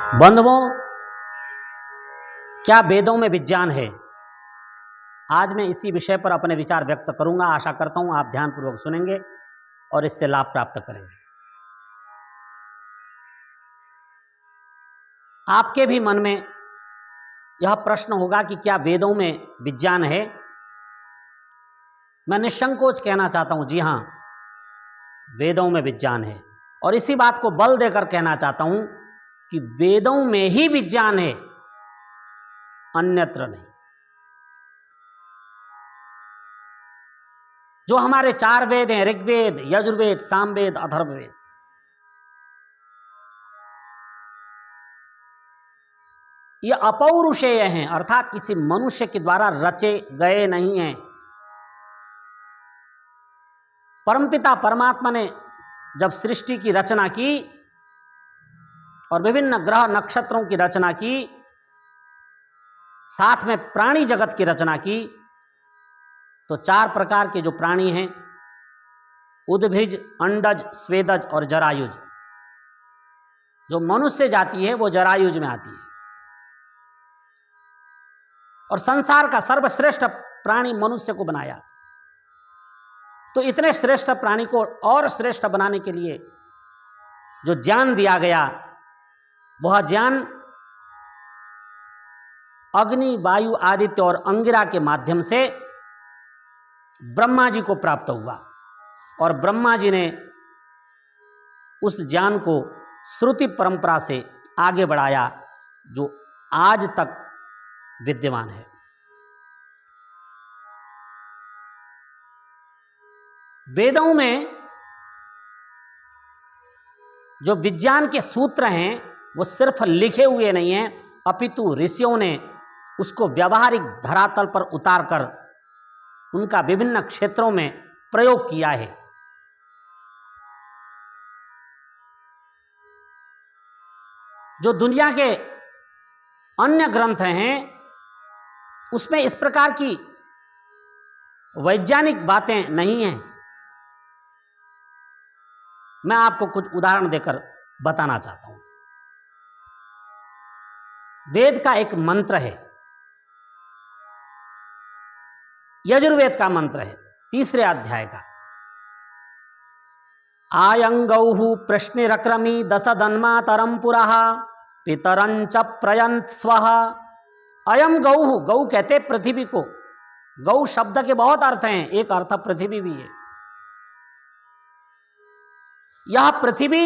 बंधुओं, क्या वेदों में विज्ञान है? आज मैं इसी विषय पर अपने विचार व्यक्त करूंगा। आशा करता हूं आप ध्यानपूर्वक सुनेंगे और इससे लाभ प्राप्त करेंगे। आपके भी मन में यह प्रश्न होगा कि क्या वेदों में विज्ञान है? मैं निसंकोच कहना चाहता हूं, जी हां, वेदों में विज्ञान है। और इसी बात को बल देकर कहना चाहता हूं कि वेदों में ही विज्ञान है, अन्यत्र नहीं। जो हमारे 4 वेद हैं, ऋग्वेद, यजुर्वेद, सामवेद, अथर्ववेद, ये अपौरुषेय हैं, अर्थात किसी मनुष्य के द्वारा रचे गए नहीं हैं। परमपिता परमात्मा ने जब सृष्टि की रचना की और विभिन्न ग्रह नक्षत्रों की रचना की, साथ में प्राणी जगत की रचना की, तो 4 प्रकार के जो प्राणी हैं, उद्भिज, अंडज, स्वेदज और जरायुज। जो मनुष्य जाति है वो जरायुज में आती है। और संसार का सर्वश्रेष्ठ प्राणी मनुष्य को बनाया। तो इतने श्रेष्ठ प्राणी को और श्रेष्ठ बनाने के लिए जो ज्ञान दिया गया, वह ज्ञान अग्नि, वायु, आदित्य और अंगिरा के माध्यम से ब्रह्मा जी को प्राप्त हुआ। और ब्रह्मा जी ने उस ज्ञान को श्रुति परंपरा से आगे बढ़ाया, जो आज तक विद्यमान है। वेदों में जो विज्ञान के सूत्र हैं, वो सिर्फ लिखे हुए नहीं हैं, अपितु ऋषियों ने उसको व्यावहारिक धरातल पर उतारकर उनका विभिन्न क्षेत्रों में प्रयोग किया है। जो दुनिया के अन्य ग्रंथ हैं, उसमें इस प्रकार की वैज्ञानिक बातें नहीं हैं। मैं आपको कुछ उदाहरण देकर बताना चाहता हूं। वेद का एक मंत्र है, यजुर्वेद का मंत्र है, 3 अध्याय का। आयंगौहु प्रश्निरक्रमी दशधन्मातरम पुरः पितरंच प्रयंत स्वः। अयम गौहु, गौ कहते पृथ्वी को। गौ शब्द के बहुत अर्थ हैं, एक अर्थ पृथ्वी भी है। यह पृथ्वी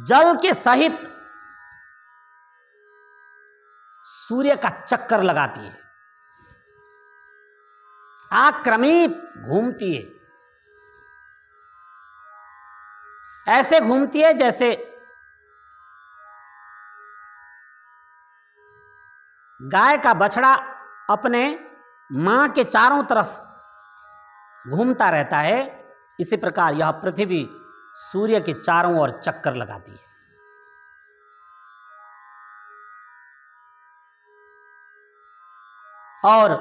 जल के सहित सूर्य का चक्कर लगाती है, आक्रमित घूमती है। ऐसे घूमती है जैसे गाय का बछड़ा अपने मां के चारों तरफ घूमता रहता है। इसी प्रकार यह पृथ्वी सूर्य के चारों ओर चक्कर लगाती है। और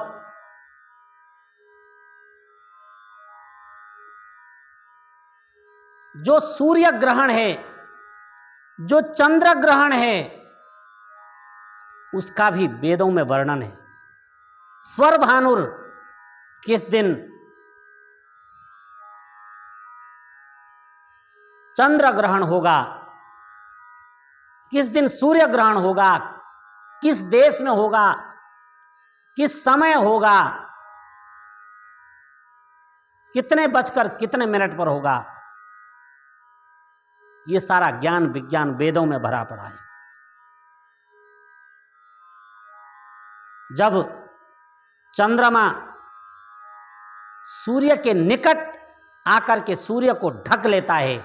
जो सूर्य ग्रहण है, जो चंद्र ग्रहण है, उसका भी वेदों में वर्णन है। स्वर्भानुर किस दिन चंद्र ग्रहण होगा, किस दिन सूर्य ग्रहण होगा, किस देश में होगा, किस समय होगा, कितने बजकर कितने मिनट पर होगा, यह सारा ज्ञान विज्ञान वेदों में भरा पड़ा है। जब चंद्रमा सूर्य के निकट आकर के सूर्य को ढक लेता है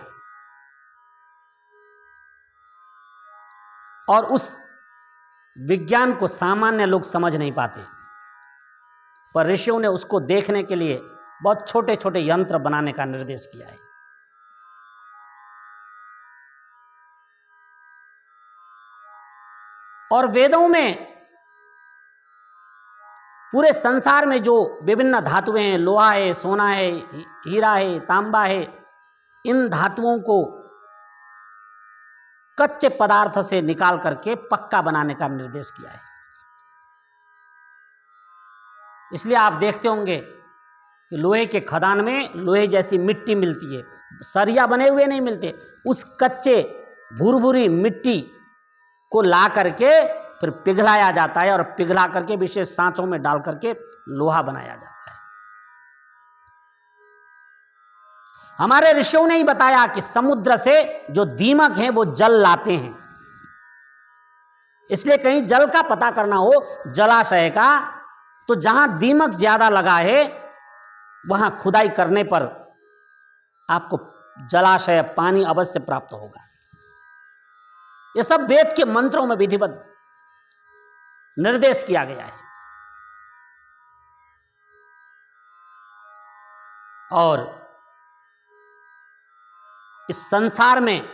और उस विज्ञान को सामान्य लोग समझ नहीं पाते, पर ऋषियों ने उसको देखने के लिए बहुत छोटे छोटे यंत्र बनाने का निर्देश किया है। और वेदों में पूरे संसार में जो विभिन्न धातुएं हैं, लोहा है, सोना है, हीरा है, तांबा है, इन धातुओं को कच्चे पदार्थ से निकाल करके पक्का बनाने का निर्देश किया है। इसलिए आप देखते होंगे कि लोहे के खदान में लोहे जैसी मिट्टी मिलती है, सरिया बने हुए नहीं मिलते। उस कच्चे भूरभूरी मिट्टी को ला करके फिर पिघलाया जाता है और पिघला करके विशेष सांचों में डाल करके लोहा बनाया जाता है। हमारे ऋषियों ने ही बताया कि समुद्र से जो दीमक हैं वो जल लाते हैं। इसलिए कहीं जल का पता करना हो जलाशय का, तो जहां दीमक ज्यादा लगा है वहां खुदाई करने पर आपको जलाशय पानी अवश्य प्राप्त होगा। यह सब वेद के मंत्रों में विधिवत निर्देश किया गया है। और इस संसार में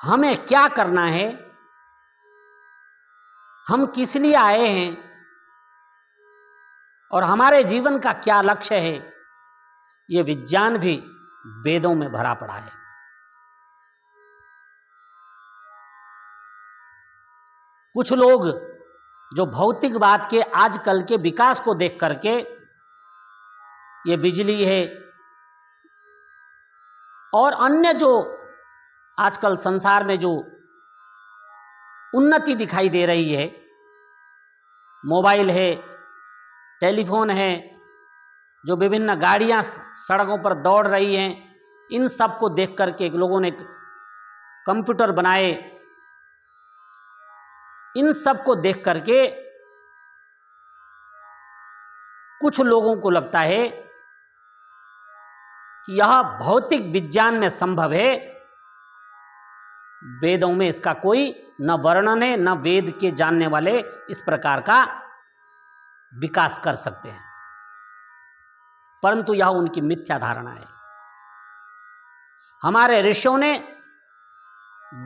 हमें क्या करना है, हम किस लिए आए हैं और हमारे जीवन का क्या लक्ष्य है, यह विज्ञान भी वेदों में भरा पड़ा है। कुछ लोग जो भौतिकवाद के आजकल के विकास को देख करके ये बिजली है और अन्य जो आजकल संसार में जो उन्नति दिखाई दे रही है, मोबाइल है, टेलीफोन है, जो विभिन्न गाड़ियां सड़कों पर दौड़ रही हैं, इन सब को देख करके लोगों ने कंप्यूटर बनाए। इन सब को देख करके कुछ लोगों को लगता है कि यह भौतिक विज्ञान में संभव है, वेदों में इसका कोई न वर्णन है, न वेद के जानने वाले इस प्रकार का विकास कर सकते हैं। परंतु यह उनकी मिथ्या धारणा है। हमारे ऋषियों ने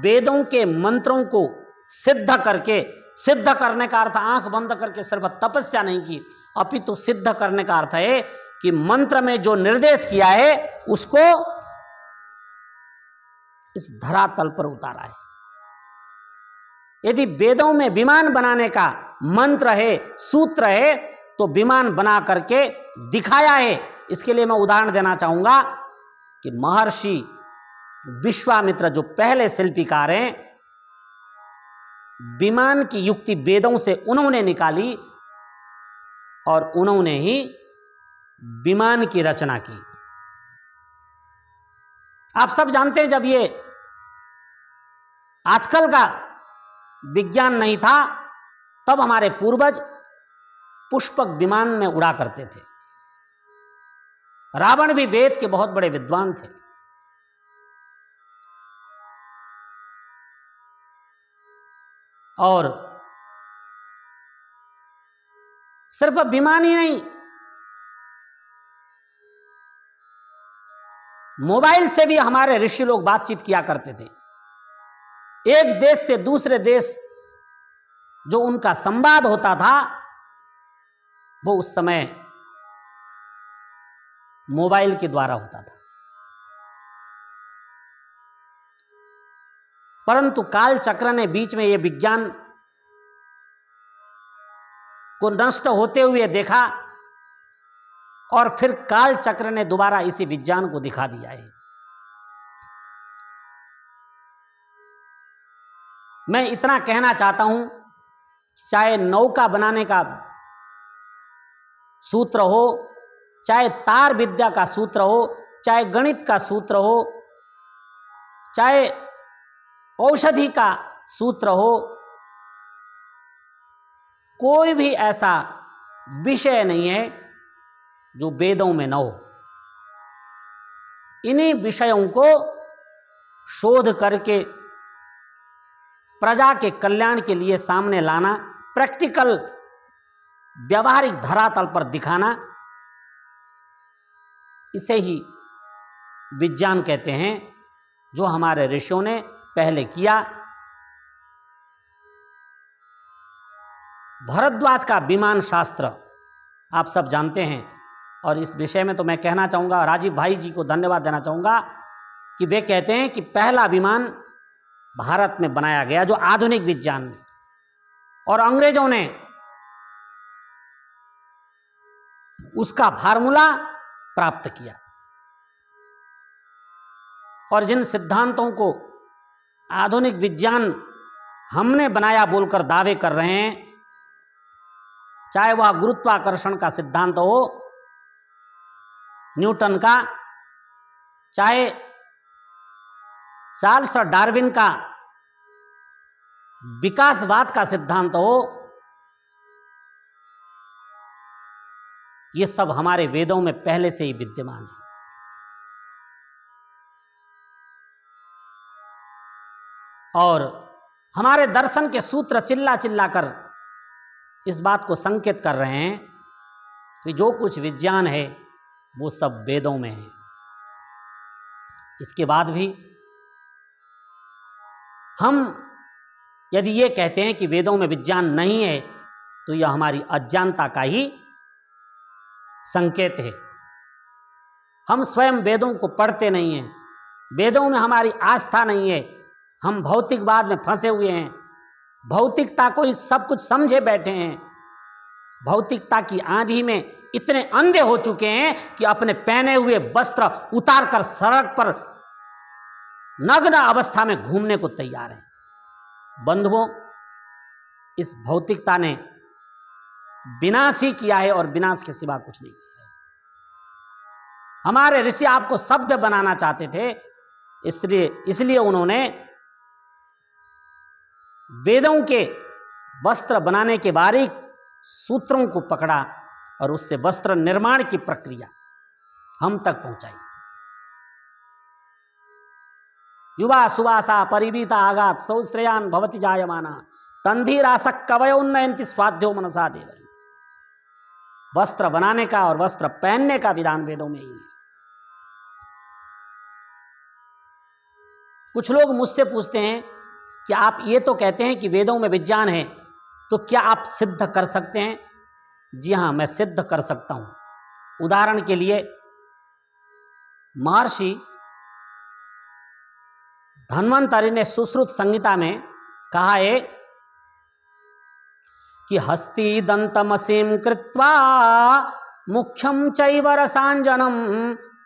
वेदों के मंत्रों को सिद्ध करके, सिद्ध करने का अर्थ आंख बंद करके सिर्फ तपस्या नहीं की, अपितु सिद्ध करने का अर्थ है कि मंत्र में जो निर्देश किया है उसको इस धरातल पर उतारा है। यदि वेदों में विमान बनाने का मंत्र है, सूत्र है, तो विमान बना करके दिखाया है। इसके लिए मैं उदाहरण देना चाहूंगा कि महर्षि विश्वामित्र जो पहले शिल्पीकार हैं, विमान की युक्ति वेदों से उन्होंने निकाली और उन्होंने ही विमान की रचना की। आप सब जानते हैं, जब ये आजकल का विज्ञान नहीं था, तब हमारे पूर्वज पुष्पक विमान में उड़ा करते थे। रावण भी वेद के बहुत बड़े विद्वान थे। और सिर्फ विमान ही नहीं, मोबाइल से भी हमारे ऋषि लोग बातचीत किया करते थे। एक देश से दूसरे देश जो उनका संवाद होता था, वो उस समय मोबाइल के द्वारा होता था। परंतु काल चक्र ने बीच में ये विज्ञान को नष्ट होते हुए देखा और फिर काल चक्र ने दोबारा इसी विज्ञान को दिखा दिया है। मैं इतना कहना चाहता हूं, चाहे नौका बनाने का सूत्र हो, चाहे तार विद्या का सूत्र हो, चाहे गणित का सूत्र हो, चाहे औषधि का सूत्र हो, कोई भी ऐसा विषय नहीं है जो वेदों में न हो। इन्हीं विषयों को शोध करके प्रजा के कल्याण के लिए सामने लाना, प्रैक्टिकल व्यवहारिक धरातल पर दिखाना, इसे ही विज्ञान कहते हैं, जो हमारे ऋषियों ने पहले किया। भारद्वाज का विमान शास्त्र आप सब जानते हैं, और इस विषय में तो मैं कहना चाहूँगा, राजीव भाई जी को धन्यवाद देना चाहूँगा कि वे कहते हैं कि पहला विमान भारत में बनाया गया जो आधुनिक विज्ञान में, और अंग्रेजों ने उसका फार्मूला प्राप्त किया। और जिन सिद्धांतों को आधुनिक विज्ञान हमने बनाया बोलकर दावे कर रहे हैं, चाहे वह गुरुत्वाकर्षण का सिद्धांत हो न्यूटन का, चाहे चार्ल्स डार्विन का विकासवाद का सिद्धांत हो, ये सब हमारे वेदों में पहले से ही विद्यमान है। और हमारे दर्शन के सूत्र चिल्ला चिल्ला कर इस बात को संकेत कर रहे हैं कि जो कुछ विज्ञान है वो सब वेदों में है। इसके बाद भी हम यदि ये कहते हैं कि वेदों में विज्ञान नहीं है तो यह हमारी अज्ञानता का ही संकेत है। हम स्वयं वेदों को पढ़ते नहीं हैं, वेदों में हमारी आस्था नहीं है, हम भौतिकवाद में फंसे हुए हैं, भौतिकता को ही सब कुछ समझे बैठे हैं, भौतिकता की आंधी में इतने अंधे हो चुके हैं कि अपने पहने हुए वस्त्र उतारकर सड़क पर नग्न अवस्था में घूमने को तैयार हैं। बंधुओं, इस भौतिकता ने विनाश ही किया है और विनाश के सिवा कुछ नहीं किया है। हमारे ऋषि आपको सभ्य बनाना चाहते थे, इसलिए उन्होंने वेदों के वस्त्र बनाने के बारीक सूत्रों को पकड़ा और उससे वस्त्र निर्माण की प्रक्रिया हम तक पहुंचाई। युवा सुवासा परिवीता आगात सौश्रेयान भवति जायमाना तंधीरासक कवयोन्नयंति स्वाध्यो मनसा देव। वस्त्र बनाने का और वस्त्र पहनने का विधान वेदों में ही है। कुछ लोग मुझसे पूछते हैं कि आप ये तो कहते हैं कि वेदों में विज्ञान है, तो क्या आप सिद्ध कर सकते हैं? जी हां, मैं सिद्ध कर सकता हूं। उदाहरण के लिए महर्षि धन्वंतरि ने सुश्रुत संहिता में कहा है कि हस्ती दंतमसीम कृत्वा मुख्यम चैव रसांजनम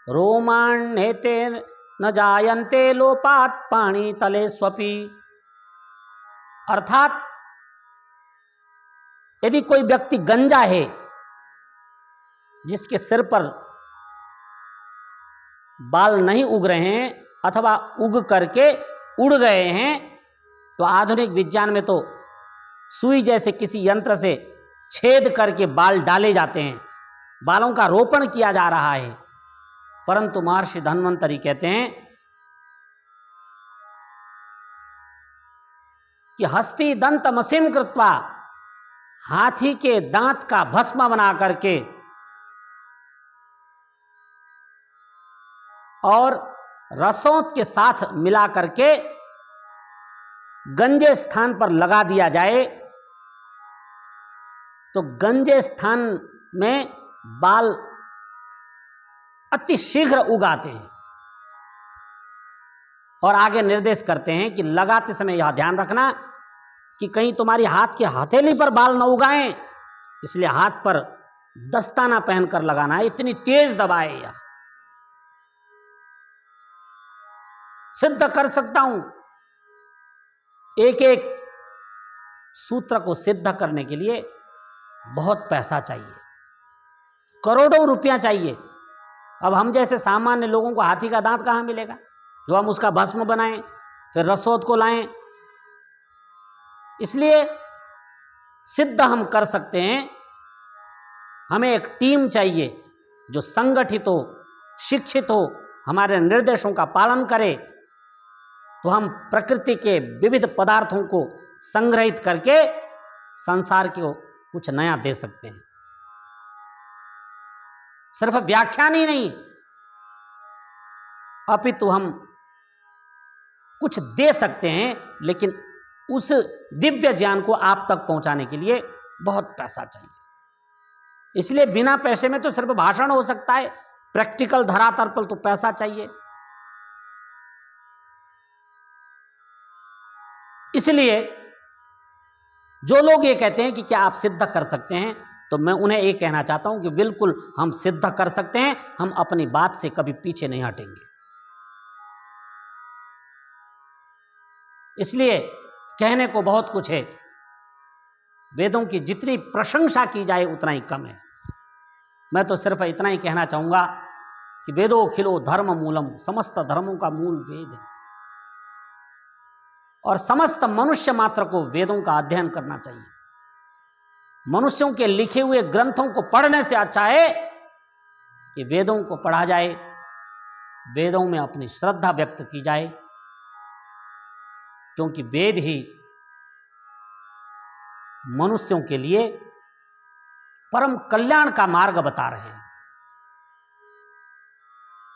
रोमाण्येते न जायन्ते लोपात पाणी तले स्वपी। अर्थात यदि कोई व्यक्ति गंजा है जिसके सिर पर बाल नहीं उग रहे हैं अथवा उग करके उड़ गए हैं, तो आधुनिक विज्ञान में तो सुई जैसे किसी यंत्र से छेद करके बाल डाले जाते हैं, बालों का रोपण किया जा रहा है। परंतु महर्षि धन्वंतरि कहते हैं कि हस्ती दंत मसीम कृत्वा, हाथी के दांत का भस्म बना करके और रसों के साथ मिला करके गंजे स्थान पर लगा दिया जाए तो गंजे स्थान में बाल अति शीघ्र उगाते हैं। और आगे निर्देश करते हैं कि लगाते समय यह ध्यान रखना कि कहीं तुम्हारी हाथ की हथेली पर बाल न उगाएं, इसलिए हाथ पर दस्ताना पहनकर लगाना है, इतनी तेज दबाए। यह सिद्ध कर सकता हूं। एक एक सूत्र को सिद्ध करने के लिए बहुत पैसा चाहिए, करोड़ों रुपया चाहिए। अब हम जैसे सामान्य लोगों को हाथी का दांत कहां मिलेगा जो हम उसका भस्म बनाएं, फिर रसोद को लाएं। इसलिए सिद्ध हम कर सकते हैं। हमें एक टीम चाहिए जो संगठित हो, शिक्षित हो, हमारे निर्देशों का पालन करे, तो हम प्रकृति के विविध पदार्थों को संग्रहित करके संसार को कुछ नया दे सकते हैं। सिर्फ व्याख्यान ही नहीं, अपितु हम कुछ दे सकते हैं, लेकिन उस दिव्य ज्ञान को आप तक पहुंचाने के लिए बहुत पैसा चाहिए। इसलिए बिना पैसे में तो सिर्फ भाषण हो सकता है, प्रैक्टिकल धरातल पर तो पैसा चाहिए। इसलिए जो लोग ये कहते हैं कि क्या आप सिद्ध कर सकते हैं, तो मैं उन्हें ये कहना चाहता हूं कि बिल्कुल हम सिद्ध कर सकते हैं, हम अपनी बात से कभी पीछे नहीं हटेंगे। इसलिए कहने को बहुत कुछ है, वेदों की जितनी प्रशंसा की जाए उतना ही कम है। मैं तो सिर्फ इतना ही कहना चाहूंगा कि वेदो खिलो धर्म मूलम, समस्त धर्मों का मूल वेद है और समस्त मनुष्य मात्र को वेदों का अध्ययन करना चाहिए। मनुष्यों के लिखे हुए ग्रंथों को पढ़ने से अच्छा है कि वेदों को पढ़ा जाए, वेदों में अपनी श्रद्धा व्यक्त की जाए, क्योंकि वेद ही मनुष्यों के लिए परम कल्याण का मार्ग बता रहे हैं।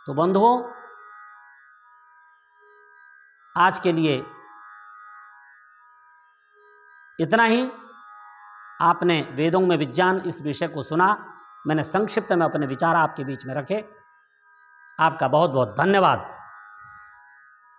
तो बंधुओं, आज के लिए इतना ही। आपने वेदों में विज्ञान इस विषय को सुना, मैंने संक्षिप्त में अपने विचार आपके बीच में रखे। आपका बहुत बहुत धन्यवाद।